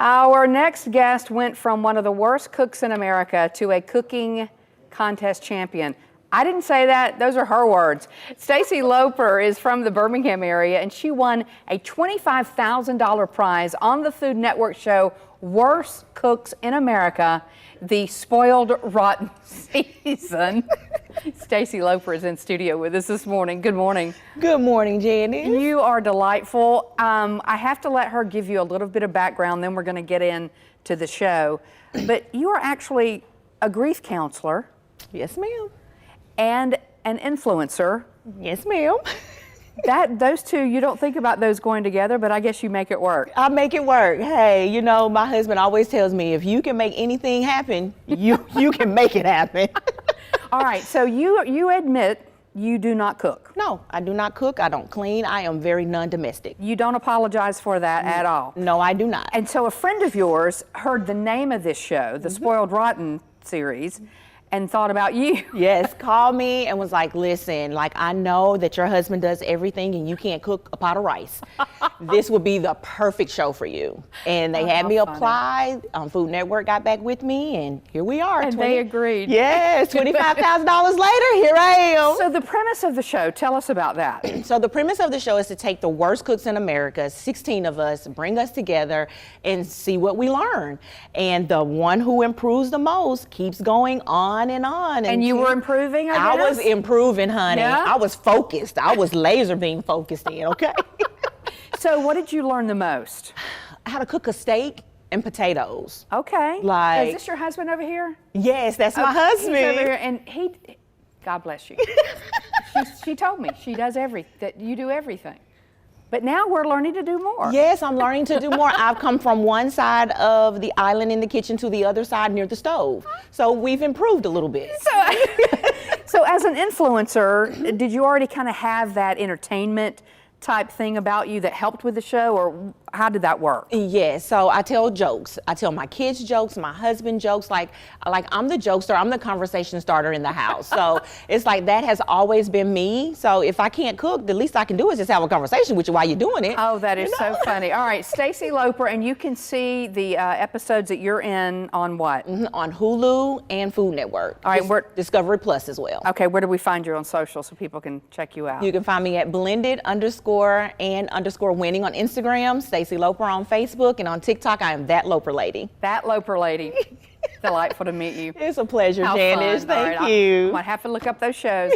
Our next guest went from one of the worst cooks in America to a cooking contest champion. I didn't say that, those are her words. Stacey Loper is from the Birmingham area, and she won a $25,000 prize on the Food Network show Worst Cooks in America, the Spoiled Rotten season. Stacey Loper is in studio with us this morning. Good morning. Good morning, Janice. You are delightful. I have to let her give you a little bit of background, then we're going to get into the show. But you are actually a grief counselor. Yes, ma'am. And an influencer. Yes, ma'am. Those two, you don't think about those going together, but I guess you make it work. I make it work. Hey, you know, my husband always tells me, if you can make anything happen, you can make it happen. All right, so you admit you do not cook. No, I do not cook. I don't clean. I am very non-domestic. You don't apologize for that at all. No, I do not. And so a friend of yours heard the name of this show, the Spoiled Rotten series, and thought about you. Yes, called me and was like, listen, like, I know that your husband does everything and you can't cook a pot of rice. This would be the perfect show for you. And they had me apply. Food Network got back with me, and here we are. And they agreed. Yes, $25,000 later, here I am. So the premise of the show, tell us about that. So the premise of the show is to take the worst cooks in America, 16 of us, bring us together and see what we learn. And the one who improves the most keeps going on and on. And you were improving, I guess? I was improving, honey. Yeah? I was focused. I was laser beam focused in, okay? So what did you learn the most? How to cook a steak and potatoes. Okay. Like, is this your husband over here? Yes, that's my husband. He's over here, and God bless you. she told me she does that you do everything. But now we're learning to do more. Yes, I'm learning to do more. I've come from one side of the island in the kitchen to the other side near the stove. So we've improved a little bit. So as an influencer, did you already kind of have that entertainment type thing about you that helped with the show, or how did that work? Yes, so I tell jokes. I tell my kids jokes, my husband jokes, like I'm the jokester, I'm the conversation starter in the house. So it's like that has always been me. So if I can't cook, the least I can do is just have a conversation with you while you're doing it. Oh, that is so funny. All right, Stacey Loper, and you can see the episodes that you're in on what? On Hulu and Food Network. All right, Discovery Plus as well. Okay, where do we find you on social so people can check you out? You can find me at blended_and_winning on Instagram, Stacey Loper on Facebook, and on TikTok, I am That Loper Lady. That Loper Lady. Delightful to meet you. It's a pleasure, How Janice. Fun. Thank you. I might have to look up those shows.